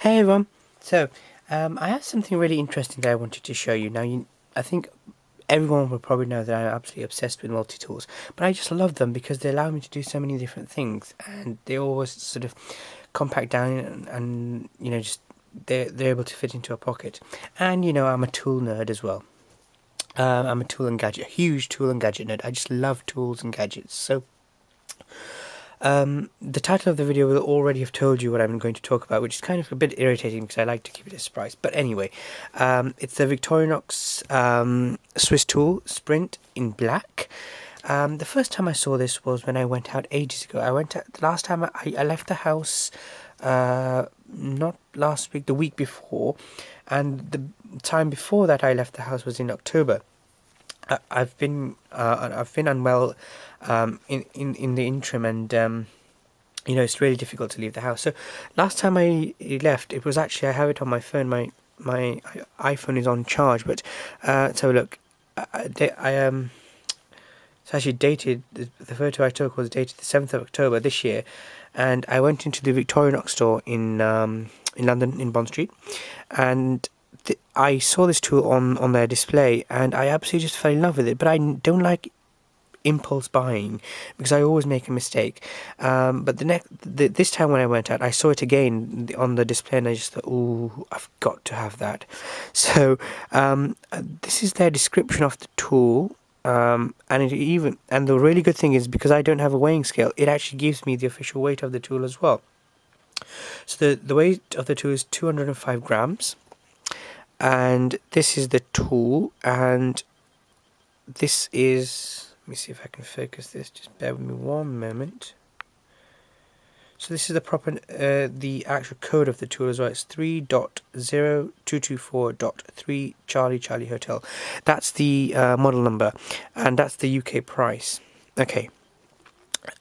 Hey everyone! So, I have something really interesting that I wanted to show you. Now, I think everyone will probably know that I'm absolutely obsessed with multi-tools, but I just love them because they allow me to do so many different things, and they always sort of compact down and just they're able to fit into a pocket. And I'm a tool nerd as well. I'm a huge tool and gadget nerd. I just love tools and gadgets. So, the title of the video will already have told you what I'm going to talk about, which is kind of a bit irritating because I like to keep it a surprise. But anyway, it's the Victorinox SwissTool Sprint in black. The first time I saw this was when I went out ages ago. The last time I left the house, not last week, the week before, and the time before that I left the house was in October. I've been unwell in the interim, and it's really difficult to leave the house. So last time I left, it was actually, I have it on my phone. My iPhone is on charge, but let's have a look. It's actually dated. The photo I took was dated the 7th of October this year, and I went into the Victorinox store in London, in Bond Street, and I saw this tool on their display, and I absolutely just fell in love with it. But I don't like impulse buying because I always make a mistake. But this time when I went out, I saw it again on the display, and I just thought, "Ooh, I've got to have that." So this is their description of the tool. And the really good thing is, because I don't have a weighing scale, it actually gives me the official weight of the tool as well. So the weight of the tool is 205 grams. And this is the tool, and this is, let me see if I can focus this, just bear with me one moment. So this is the actual code of the tool as well. It's 3.0224.3 Charlie Hotel. That's the model number, and that's the UK price. Okay,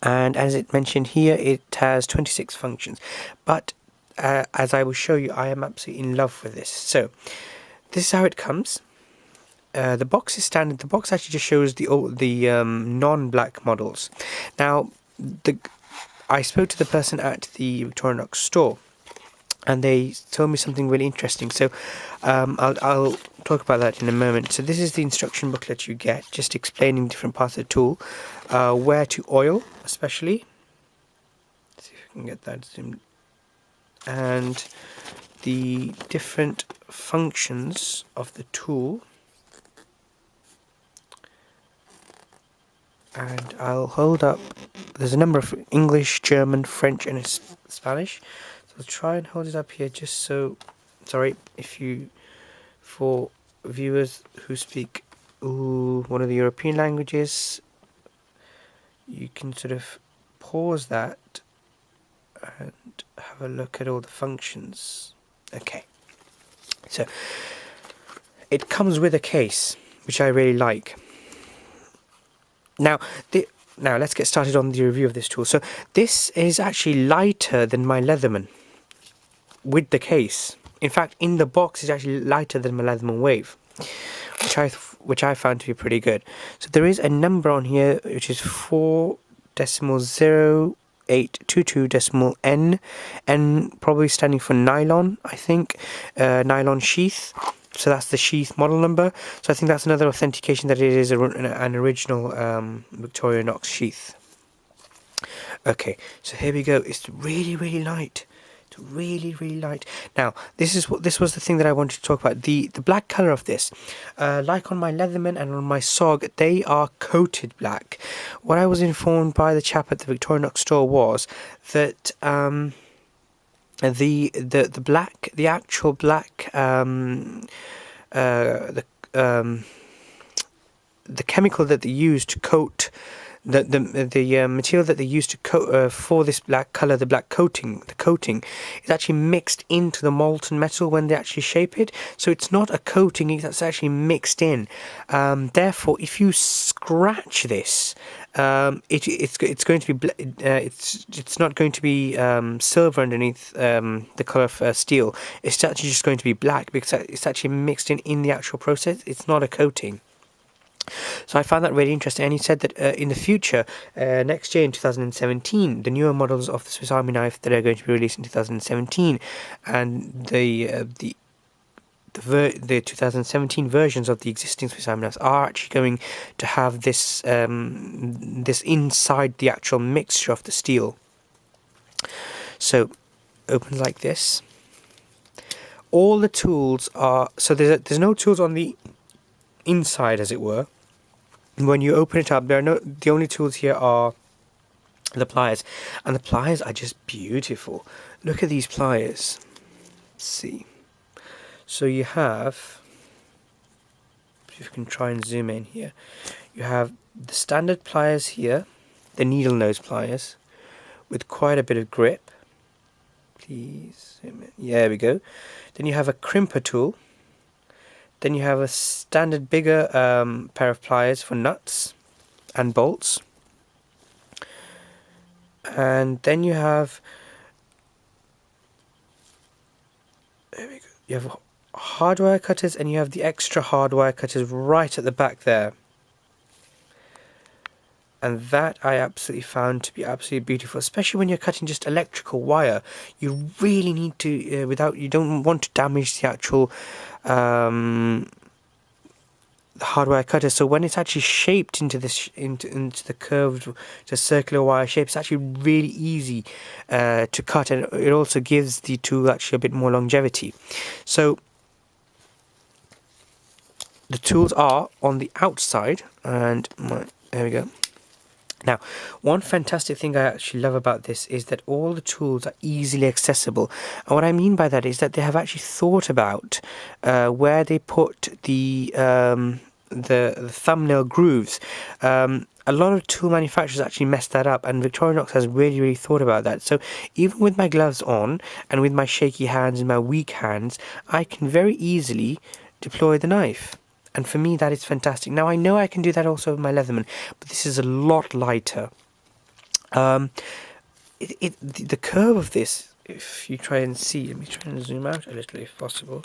and as it mentioned here, it has 26 functions, but as I will show you, I am absolutely in love with this. So this is how it comes. The box is standard. The box actually just shows the non-black models. Now, I spoke to the person at the Victorinox store, and they told me something really interesting. So I'll talk about that in a moment. So this is the instruction booklet you get, just explaining different parts of the tool, where to oil, especially. Let's see if we can get that zoomed. And the different functions of the tool. And I'll hold up, there's a number of English, German, French and Spanish. So I'll try and hold it up here just so, sorry, for viewers who speak one of the European languages, you can sort of pause that and have a look at all the functions. Okay, so it comes with a case, which I really like. Now let's get started on the review of this tool. So this is actually lighter than my Leatherman with the case. In fact, in the box, it's actually lighter than my Leatherman Wave, which I found to be pretty good. So there is a number on here which is 4.0822.N, N probably standing for nylon, I think, nylon sheath. So that's the sheath model number. So I think that's another authentication that it is an original Victorinox sheath. Okay, so here we go. It's really, really light. It's really, really light. Now, this was the thing that I wanted to talk about. The black color of this, like on my Leatherman and on my SOG, they are coated black. What I was informed by the chap at the Victorinox store was that the actual black, the chemical that they use to coat, the material that they use to coat for this black color, the coating is actually mixed into the molten metal when they actually shape it. So it's not a coating; it's actually mixed in. Therefore, if you scratch this, it's going to be it's not going to be silver underneath the color of steel. It's actually just going to be black because it's actually mixed in the actual process. It's not a coating. So I found that really interesting, and he said that in the future, next year in 2017, the newer models of the Swiss Army knife that are going to be released in 2017, and the 2017 versions of the existing Swiss Army knives are actually going to have this this inside the actual mixture of the steel. So opens like this. All the tools are, so there's no tools on the inside, as it were. When you open it up, the only tools here are the pliers, and the pliers are just beautiful. Look at these pliers. Let's see. So you have, if you can try and zoom in here, you have the standard pliers here, the needle nose pliers, with quite a bit of grip. Please zoom in. Yeah, there we go. Then you have a crimper tool. Then you have a standard bigger pair of pliers for nuts and bolts. And then you have, there we go. You have hardwire cutters, and you have the extra hardwire cutters right at the back there. And that I absolutely found to be absolutely beautiful, especially when you're cutting just electrical wire. You really need to, you don't want to damage the actual hardwire cutter. So when it's actually shaped into this into the curved, the circular wire shape, it's actually really easy to cut, and it also gives the tool actually a bit more longevity. So the tools are on the outside, and there we go. Now, one fantastic thing I actually love about this is that all the tools are easily accessible. And what I mean by that is that they have actually thought about where they put the thumbnail grooves. A lot of tool manufacturers actually messed that up, and Victorinox has really thought about that. So even with my gloves on, and with my shaky hands and my weak hands, I can very easily deploy the knife. And for me, that is fantastic. Now, I know I can do that also with my Leatherman, but this is a lot lighter. The curve of this, if you try and see, let me try and zoom out a little if possible.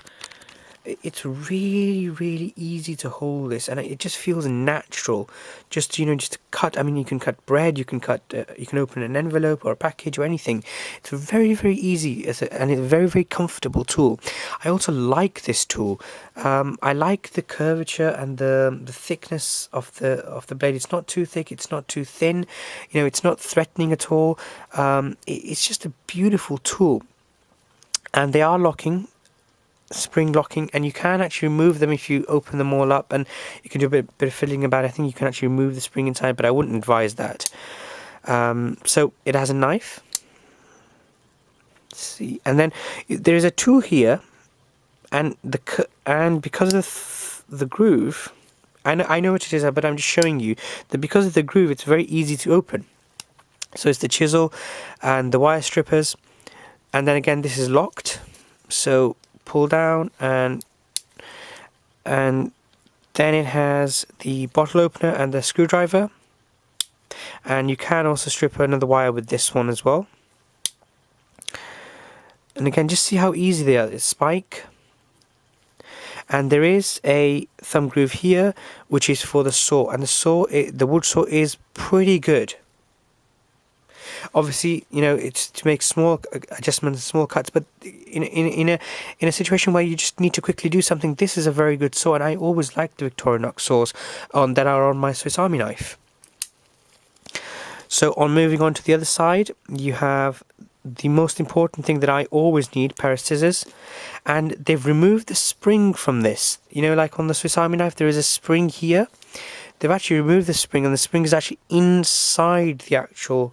It's really easy to hold this, and it just feels natural. Just to cut. I mean, you can cut bread, you can open an envelope or a package or anything. It's very easy, and it's a very comfortable tool. I also like this tool. I like the curvature and the thickness of the blade. It's not too thick, it's not too thin. It's not threatening at all. It's just a beautiful tool, and they are spring locking, and you can actually remove them if you open them all up, and you can do a bit of fiddling about it. I think you can actually remove the spring inside, but I wouldn't advise that. So it has a knife. Let's see, and then there is a tool here, and because of the groove, I know what it is, but I'm just showing you that because of the groove, it's very easy to open. So it's the chisel and the wire strippers, and then again this is locked. So pull down, and then it has the bottle opener and the screwdriver, and you can also strip another wire with this one as well. And again, just see how easy they are. It's spike, and there is a thumb groove here which is for the saw, and the wood saw is pretty good. Obviously, it's to make small adjustments, small cuts, but in a situation where you just need to quickly do something, this is a very good saw, and I always like the Victorinox saws that are on my Swiss Army knife. So moving on to the other side, you have the most important thing that I always need, pair of scissors, and they've removed the spring from this. Like on the Swiss Army knife, there is a spring here. They've actually removed the spring, and the spring is actually inside the actual.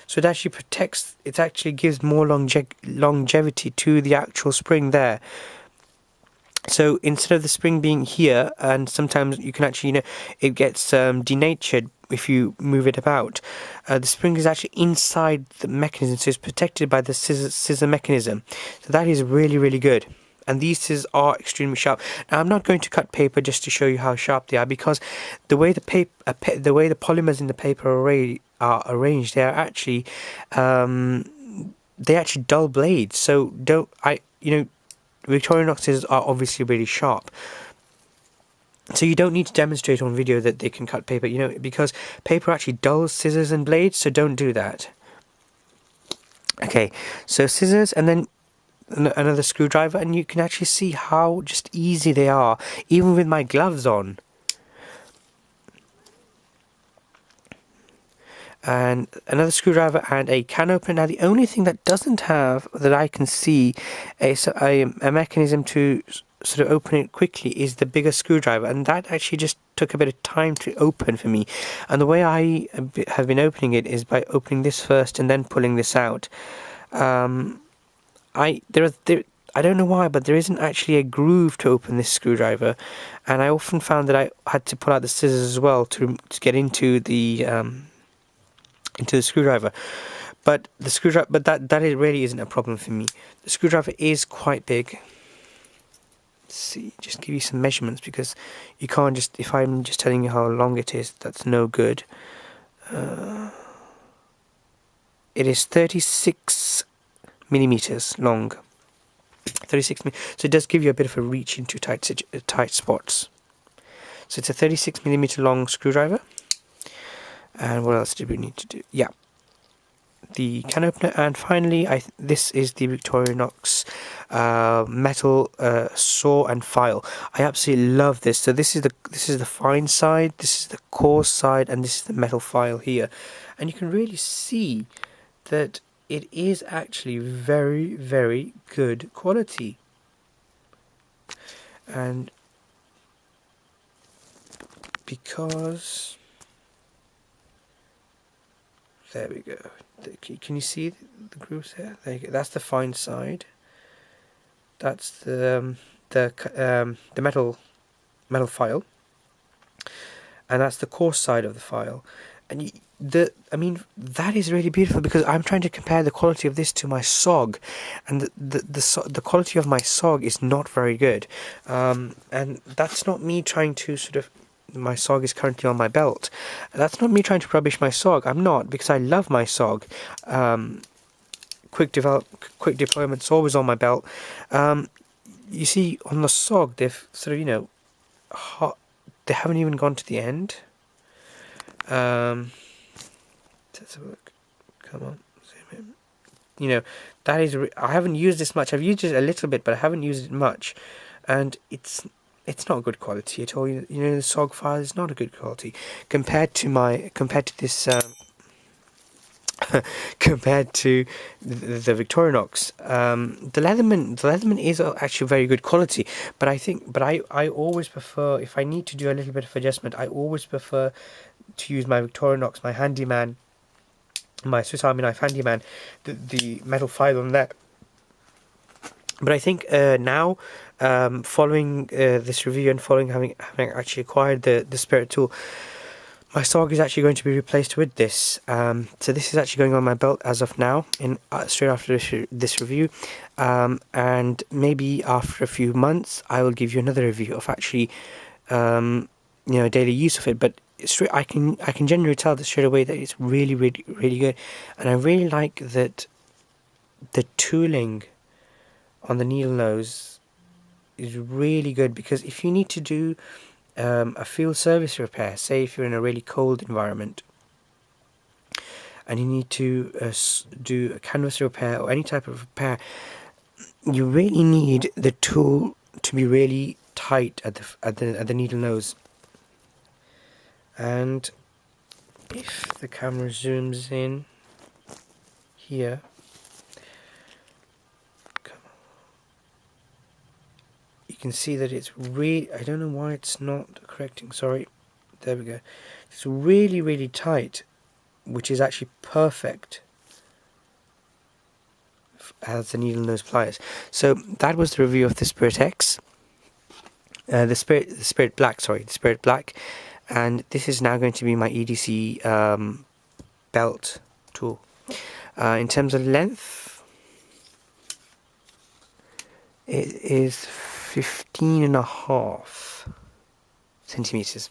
So it actually protects, it actually gives more longevity to the actual spring there. So instead of the spring being here, and sometimes you can actually, it gets denatured if you move it about. The spring is actually inside the mechanism, so it's protected by the scissor mechanism. So that is really good. And these scissors are extremely sharp. Now, I'm not going to cut paper just to show you how sharp they are, because the way the polymers in the paper are arranged, they are actually dull blades. So Victorinox scissors are obviously really sharp. So you don't need to demonstrate on video that they can cut paper, you know, because paper actually dulls scissors and blades, so don't do that. Okay, so scissors and then another screwdriver, and you can actually see how just easy they are, even with my gloves on. And another screwdriver and a can opener. Now the only thing that doesn't have, that I can see, a mechanism to sort of open it quickly is the bigger screwdriver, and that actually just took a bit of time to open for me. And the way I have been opening it is by opening this first and then pulling this out. I don't know why, but there isn't actually a groove to open this screwdriver, and I often found that I had to pull out the scissors as well to get into the screwdriver. But the screwdriver, that really isn't a problem for me. The screwdriver is quite big. Let's see, just give you some measurements, because you can't just, if I'm just telling you how long it is, that's no good. It is 36 millimeters long. 36 so it does give you a bit of a reach into tight spots. So it's a 36 millimeter long screwdriver. And what else did we need to do? Yeah, the can opener, and finally this is the Victorinox metal saw and file. I absolutely love this. So this is the fine side, this is the coarse side, and this is the metal file here, and you can really see that it is actually very, very good quality. And because there we go. Can you see the grooves there? There you go. That's the fine side. That's the metal file, and that's the coarse side of the file. And I mean, that is really beautiful, because I'm trying to compare the quality of this to my SOG, and the quality of my SOG is not very good. And that's not me trying to sort of. My SOG is currently on my belt. That's not me trying to rubbish my SOG. I'm not, because I love my SOG. Quick deployment's always on my belt. You see, on the SOG, they've sort of, you know, they haven't even gone to the end. Let's have a look. Come on, zoom in. You know, that is. I haven't used this much. I've used it a little bit, but I haven't used it much, and it's not good quality at all. You know, the SOG file is not a good quality compared to this. Compared to the Victorinox, the Leatherman is actually very good quality. But I always prefer, if I need to do a little bit of adjustment, I always prefer to use my Victorinox, my Handyman, my Swiss Army knife Handyman, the metal file on that. But I think now, following this review and following having actually acquired the Spirit tool, my SOG is actually going to be replaced with this. So this is actually going on my belt as of now, straight after this review. And maybe after a few months, I will give you another review of actually, daily use of it. But I can generally tell that straight away that it's really, really, really good. And I really like that the tooling on the needle nose is really good, because if you need to do a field service repair, say if you're in a really cold environment and you need to do a canvas repair or any type of repair, you really need the tool to be really tight at the needle nose. And if the camera zooms in here, you can see that it's really, I don't know why it's not correcting, sorry, there we go, it's really, really tight, which is actually perfect as the needle nose pliers. So that was the review of the Spirit X, the Spirit Black, and this is now going to be my EDC belt tool. In terms of length, it is 15.5 centimeters.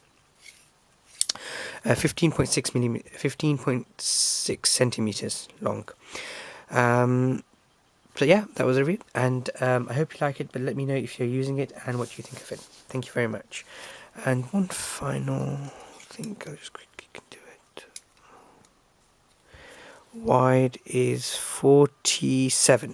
15.6 centimeters long. So yeah, that was a review, and I hope you like it, but let me know if you're using it and what you think of it. Thank you very much. And one final thing, I'll just quickly do it. Wide is 47.